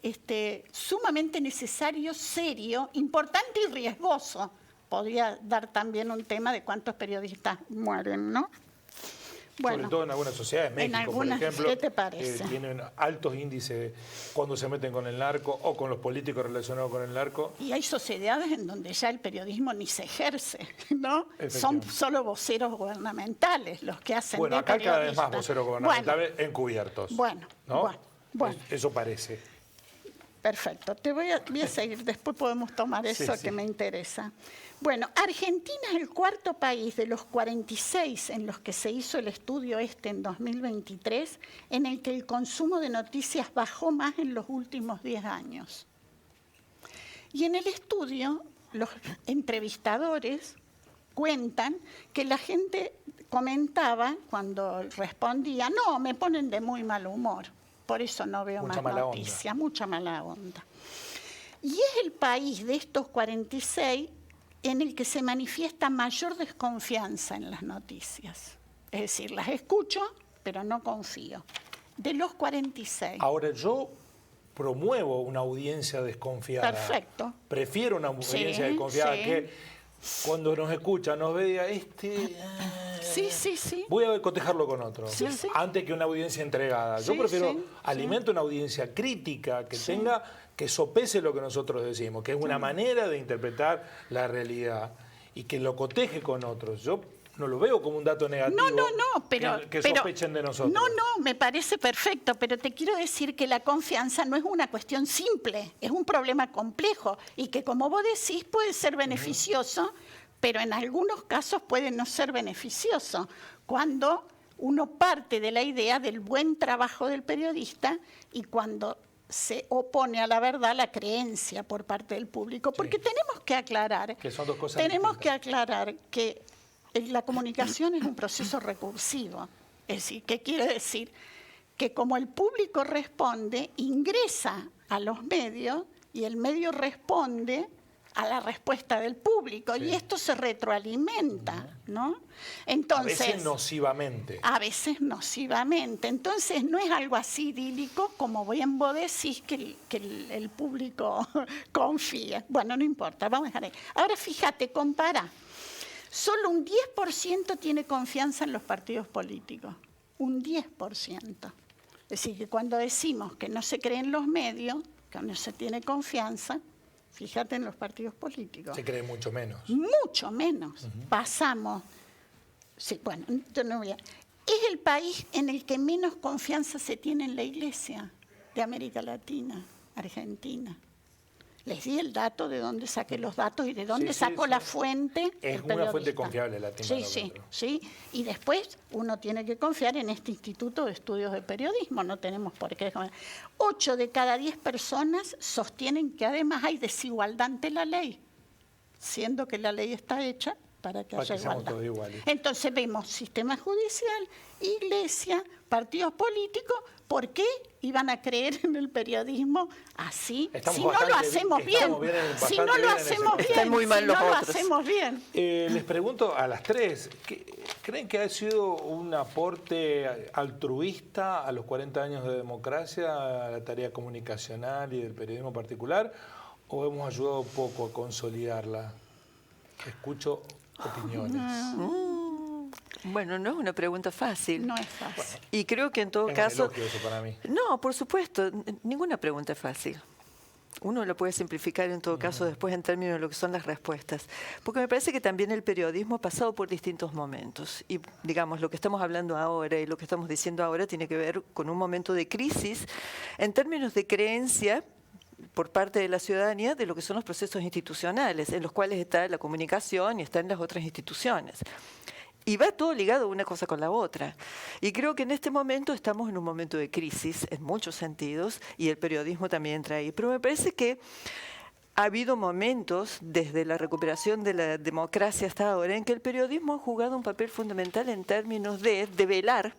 sumamente necesario, serio, importante y riesgoso. Podría dar también un tema de cuántos periodistas mueren, ¿no? Bueno, sobre todo en algunas sociedades, México, por ejemplo, ¿qué te parece? Tienen altos índices cuando se meten con el narco o con los políticos relacionados con el narco. Y hay sociedades en donde ya el periodismo ni se ejerce, ¿no? Son solo voceros gubernamentales los que hacen. Bueno, de acá cada vez periodistas. más voceros gubernamentales encubiertos. Bueno, ¿no? bueno. Eso parece. Perfecto. Voy a seguir. Después podemos tomar eso que me interesa. Bueno, Argentina es el cuarto país de los 46 en los que se hizo el estudio en 2023, en el que el consumo de noticias bajó más en los últimos 10 años. Y en el estudio, los entrevistadores cuentan que la gente comentaba cuando respondía, no, me ponen de muy mal humor, por eso no veo más noticias, mucha mala onda. Y es el país de estos 46 en el que se manifiesta mayor desconfianza en las noticias. Es decir, las escucho, pero no confío. De los 46. Ahora, yo promuevo una audiencia desconfiada. Perfecto. Prefiero una audiencia desconfiada que cuando nos escucha, nos vea Sí. Voy a cotejarlo con otro. Sí. Antes que una audiencia entregada. Yo prefiero alimento una audiencia crítica que tenga, que sopese lo que nosotros decimos, que es una manera de interpretar la realidad y que lo coteje con otros. Yo no lo veo como un dato negativo que sospechen de nosotros. No, me parece perfecto, pero te quiero decir que la confianza no es una cuestión simple, es un problema complejo y que, como vos decís, puede ser beneficioso, pero en algunos casos puede no ser beneficioso, cuando uno parte de la idea del buen trabajo del periodista y cuando se opone a la verdad la creencia por parte del público, porque tenemos que aclarar que son dos cosas distintas. que aclarar que la comunicación es un proceso recursivo. Es decir, ¿qué quiere decir? Que como el público responde, ingresa a los medios y el medio responde a la respuesta del público Sí. y esto se retroalimenta, ¿no? Entonces, A veces nocivamente. a veces nocivamente. Entonces no es algo así idílico como bien vos decís que el público confía. Bueno, no importa, vamos a dejar ahí. Ahora fíjate, compara. Solo un 10% tiene confianza en los partidos políticos. Un 10%. Es decir, que cuando decimos que no se creen los medios, que no se tiene confianza, fíjate en los partidos políticos. Se cree mucho menos. Mucho menos. Pasamos. Sí, bueno, yo no voy a. Es el país en el que menos confianza se tiene en la Iglesia de América Latina, Argentina. Les di el dato de dónde saqué los datos y de dónde Sí, sacó sí. la fuente. Es el una fuente periodista. confiable la Sí, sí, Timbarovero. sí. Y después uno tiene que confiar en este Instituto de Estudios de Periodismo. No tenemos por qué. 8 de cada 10 personas sostienen que además hay desigualdad ante la ley, siendo que la ley está hecha para que Para haya que seamos igualdad. todos iguales. Entonces vemos sistema judicial, iglesia, partidos políticos. ¿Por qué iban a creer en el periodismo así? Estamos Si no lo bastante hacemos bien. estamos bien Si bastante no lo bien en ese hacemos contexto. bien. Están muy mal Si los no lo otros. hacemos bien. Les pregunto a las tres, ¿creen que ha sido un aporte altruista a los 40 años de democracia, a la tarea comunicacional y del periodismo particular, o hemos ayudado poco a consolidarla? Escucho opiniones. Bueno, no es una pregunta fácil. No es fácil. Y creo que en todo Es un caso... elogio eso para mí. No, por supuesto, ninguna pregunta es fácil. Uno lo puede simplificar en todo caso después en términos de lo que son las respuestas. Porque me parece que también el periodismo ha pasado por distintos momentos. Y digamos, lo que estamos hablando ahora y lo que estamos diciendo ahora tiene que ver con un momento de crisis en términos de creencia por parte de la ciudadanía de lo que son los procesos institucionales, en los cuales está la comunicación y están las otras instituciones. Y va todo ligado una cosa con la otra. Y creo que en este momento estamos en un momento de crisis en muchos sentidos y el periodismo también entra ahí. Pero me parece que ha habido momentos desde la recuperación de la democracia hasta ahora en que el periodismo ha jugado un papel fundamental en términos de develar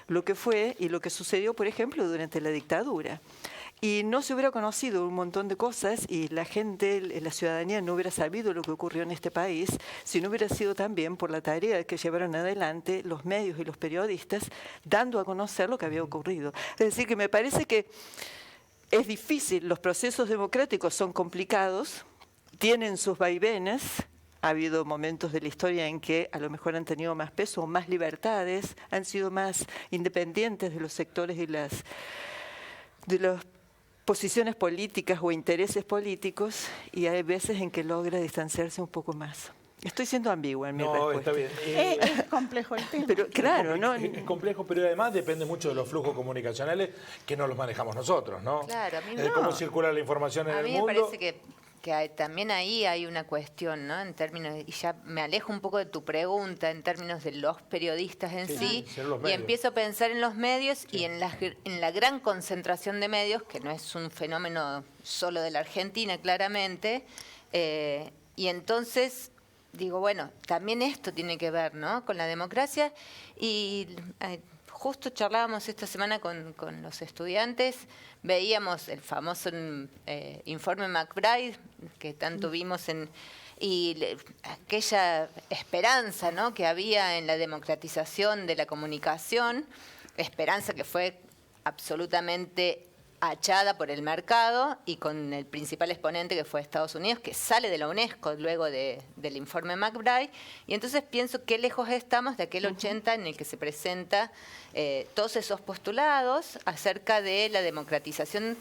lo que fue y lo que sucedió, por ejemplo, durante la dictadura. Y no se hubiera conocido un montón de cosas y la gente, la ciudadanía no hubiera sabido lo que ocurrió en este país si no hubiera sido también por la tarea que llevaron adelante los medios y los periodistas dando a conocer lo que había ocurrido. Es decir, que me parece que es difícil, los procesos democráticos son complicados, tienen sus vaivenes. Ha habido momentos de la historia en que a lo mejor han tenido más peso o más libertades, han sido más independientes de los sectores y las posiciones políticas o intereses políticos, y hay veces en que logra distanciarse un poco más. Estoy siendo ambigua en mi respuesta. Está bien. Es complejo el tema. Pero claro, ¿no? Es complejo, pero además depende mucho de los flujos comunicacionales que no los manejamos nosotros, ¿no? Claro, a mí De cómo circula la información en A el mí me mundo. parece que también ahí hay una cuestión, ¿no? En términos, y ya me alejo un poco de tu pregunta, en términos de los periodistas en sí, ser los y medios. empiezo a pensar en los medios y en la gran concentración de medios, que no es un fenómeno solo de la Argentina, claramente, y entonces digo, bueno, también esto tiene que ver, ¿no?, con la democracia, y justo charlábamos esta semana con los estudiantes, veíamos el famoso informe McBride, que tanto vimos aquella esperanza, ¿no?, que había en la democratización de la comunicación, esperanza que fue absolutamente achada por el mercado y con el principal exponente que fue Estados Unidos, que sale de la UNESCO luego del informe McBride. Y entonces pienso qué lejos estamos de aquel 80 en el que se presenta todos esos postulados acerca de la democratización,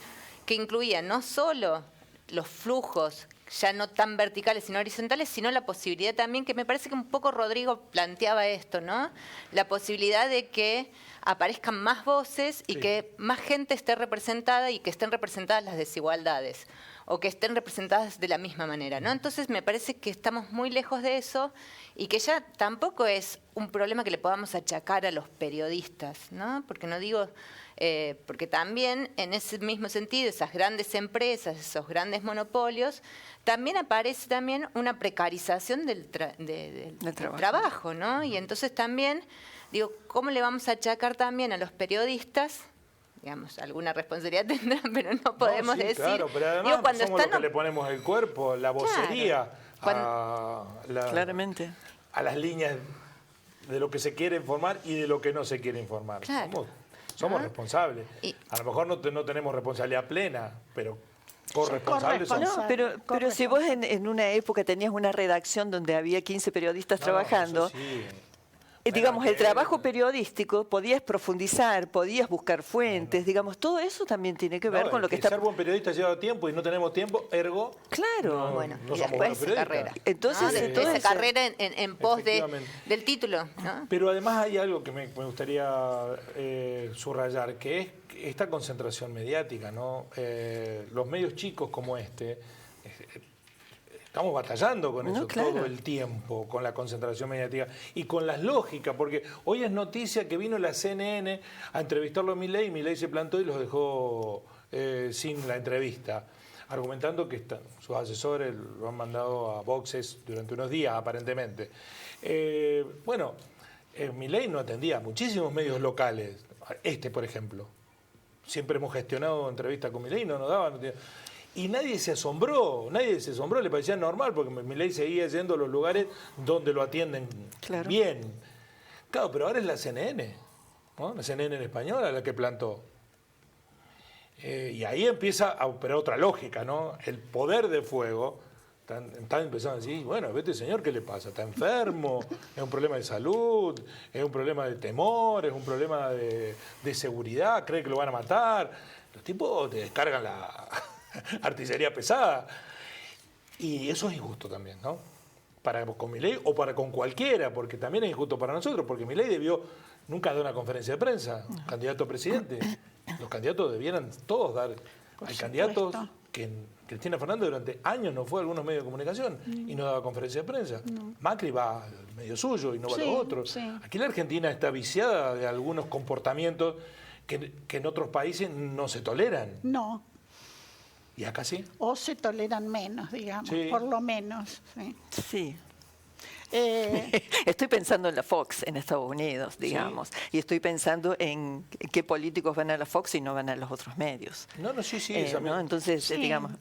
que incluía no solo los flujos ya no tan verticales sino horizontales, sino la posibilidad también, que me parece que un poco Rodrigo planteaba esto, ¿no?, la posibilidad de que aparezcan más voces y que más gente esté representada y que estén representadas las desigualdades o que estén representadas de la misma manera, ¿no? Entonces me parece que estamos muy lejos de eso y que ya tampoco es un problema que le podamos achacar a los periodistas, ¿no? Porque no digo... porque también en ese mismo sentido, esas grandes empresas, esos grandes monopolios, también aparece también una precarización del trabajo, ¿no? Y entonces también, digo, ¿cómo le vamos a achacar también a los periodistas digamos, alguna responsabilidad tendrán, pero no podemos sí, decir. Claro, pero además Digo, cuando somos están, los que le ponemos el cuerpo, la vocería, Claramente. a las líneas de lo que se quiere informar y de lo que no se quiere informar. Claro. Somos responsables. Y- A lo mejor no tenemos responsabilidad plena, pero corresponsables somos. No, pero si vos en una época tenías una redacción donde había 15 periodistas trabajando, Eso sí. digamos, Bueno, el trabajo periodístico, podías profundizar, podías buscar fuentes, digamos, todo eso también tiene que ver No, con lo que está... Ser buen periodista lleva tiempo y no tenemos tiempo, ergo... Claro. bueno, no y somos después buenos esa periodistas. carrera. Entonces, ¿no? Después entonces- esa carrera en pos Efectivamente. del título, ¿no? Pero además hay algo que me gustaría subrayar, que es esta concentración mediática, ¿no? Los medios chicos como estamos batallando con eso claro. todo el tiempo, con la concentración mediática y con las lógicas, porque hoy es noticia que vino la CNN a entrevistarlo a Milei y Milei se plantó y los dejó sin la entrevista, argumentando que sus asesores lo han mandado a boxes durante unos días, aparentemente. Milei no atendía a muchísimos medios locales, por ejemplo. Siempre hemos gestionado entrevistas con Milei, no nos daban... Y nadie se asombró, le parecía normal, porque Milei seguía yendo a los lugares donde lo atienden bien. Claro, pero ahora es la CNN, ¿no? La CNN en español la que plantó. Y ahí empieza a operar otra lógica, ¿no? El poder de fuego. Están empezando a decir, bueno, este señor, ¿qué le pasa? ¿Está enfermo? ¿Es un problema de salud? ¿Es un problema de temor? ¿Es un problema de seguridad? ¿Cree que lo van a matar? Los tipos te descargan la artillería pesada. Y eso es injusto también, ¿no? Con Milei o con cualquiera, porque también es injusto para nosotros, porque Milei nunca dar una conferencia de prensa, candidato a presidente. Los candidatos debieran todos dar. Hay candidatos que Cristina Fernández durante años no fue a algunos medios de comunicación y no daba conferencia de prensa. Macri va al medio suyo y no va a los otros. Sí. Aquí la Argentina está viciada de algunos comportamientos que en otros países no se toleran. No, ¿Y acá sí? o se toleran menos, digamos, Sí. por lo menos. Sí. Sí. Eh, Estoy pensando en la Fox en Estados Unidos, digamos, y estoy pensando en qué políticos van a la Fox y no van a los otros medios. Sí. ¿No? Entonces, Sí. digamos...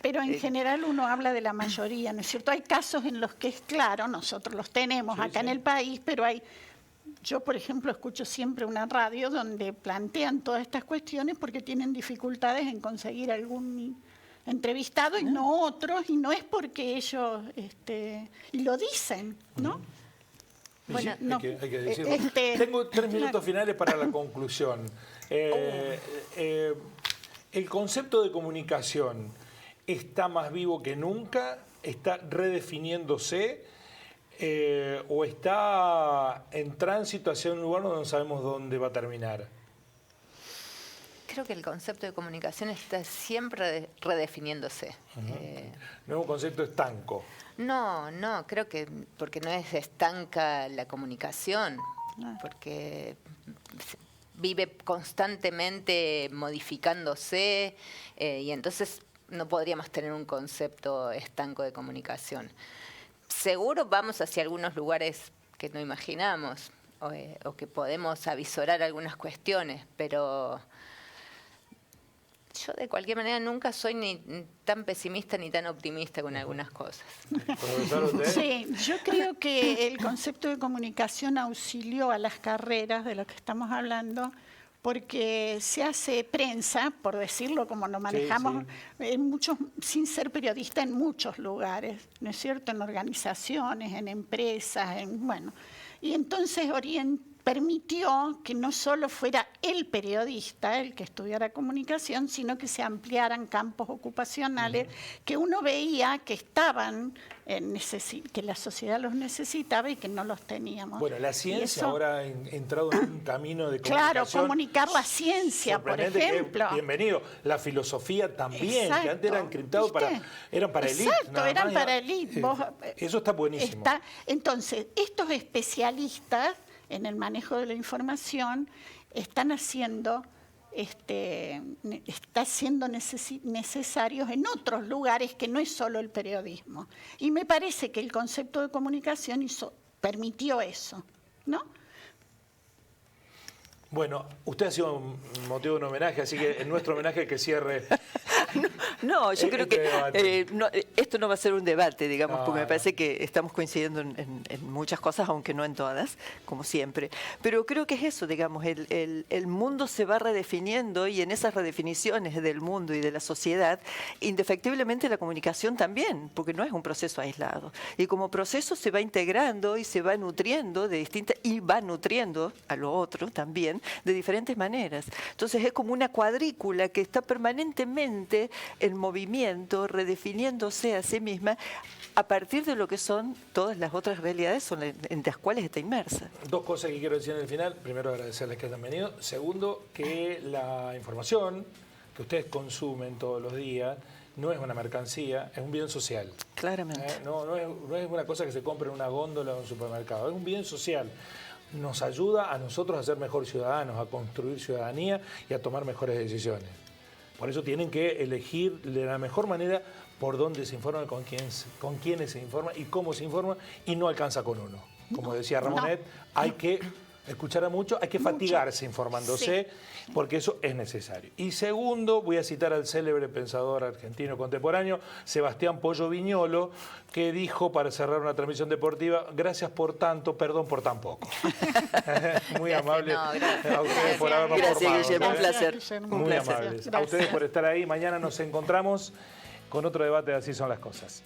Pero en general uno habla de la mayoría, ¿no es cierto? Hay casos en los que es claro, nosotros los tenemos acá en el país, pero yo por ejemplo escucho siempre una radio donde plantean todas estas cuestiones porque tienen dificultades en conseguir algún entrevistado y no otros, y no es porque ellos, y lo dicen, ¿no? Bueno, Bueno, no, hay que decirlo. Tengo 3 minutos finales para la conclusión. El concepto de comunicación está más vivo que nunca, está redefiniéndose o está en tránsito hacia un lugar donde no sabemos dónde va a terminar. Creo que el concepto de comunicación está siempre redefiniéndose. Nuevo concepto estanco. No, creo que porque no es estanca la comunicación, porque vive constantemente modificándose y entonces no podríamos tener un concepto estanco de comunicación. Seguro vamos hacia algunos lugares que no imaginamos o que podemos avisorar algunas cuestiones, pero yo de cualquier manera nunca soy ni tan pesimista ni tan optimista con algunas cosas. Profesor, ¿usted? Sí, yo creo que el concepto de comunicación auxilió a las carreras de las que estamos hablando, porque se hace prensa, por decirlo como lo manejamos, en muchos, sin ser periodista, en muchos lugares, ¿no es cierto? En organizaciones, en empresas, y entonces permitió que no solo fuera el periodista el que estudiara comunicación, sino que se ampliaran campos ocupacionales que uno veía que estaban, que la sociedad los necesitaba y que no los teníamos. Bueno, la Y ciencia eso, ahora ha entrado en un camino de comunicación. claro, comunicar la ciencia, por sorprendente, que ejemplo. bienvenido. La filosofía también, Exacto. que antes era encriptado eran para élite. Exacto, eran para élite. Eso está buenísimo. Entonces, estos especialistas en el manejo de la información están siendo necesarios en otros lugares que no es solo el periodismo. Y me parece que el concepto de comunicación permitió eso, ¿no? Bueno, usted ha sido un motivo de un homenaje, así que en nuestro homenaje que cierre. No, yo creo este que debate. esto no va a ser un debate, digamos, porque me No. parece que estamos coincidiendo en muchas cosas, aunque no en todas, como siempre. Pero creo que es eso, digamos, el mundo se va redefiniendo y en esas redefiniciones del mundo y de la sociedad, indefectiblemente la comunicación también, porque no es un proceso aislado. Y como proceso se va integrando y se va nutriendo de distintas, y va nutriendo a lo otro también de diferentes maneras. Entonces es como una cuadrícula que está permanentemente en movimiento, redefiniéndose a sí misma a partir de lo que son todas las otras realidades en las cuales está inmersa. Dos cosas que quiero decir en el final. Primero, agradecerles que hayan venido. Segundo, que la información que ustedes consumen todos los días no es una mercancía, es un bien social. Claramente. No es una cosa que se compra en una góndola o en un supermercado, es un bien social. Nos ayuda a nosotros a ser mejor ciudadanos, a construir ciudadanía y a tomar mejores decisiones. Por eso tienen que elegir de la mejor manera por dónde se informa, con quiénes se informa y cómo se informa, y no alcanza con uno. Como decía Ramonet, hay que escuchar a mucho, hay que fatigarse informándose, porque eso es necesario. Y segundo, voy a citar al célebre pensador argentino contemporáneo, Sebastián Pollo Viñolo, que dijo, para cerrar una transmisión deportiva, gracias por tanto, perdón por tan poco. Muy amable no, gracias. a ustedes por habernos Gracias, formado. Guillermo, un placer. Guillermo. Un Muy placer. amables. A Gracias. ustedes por estar ahí. Mañana nos encontramos con otro debate de Así son las cosas.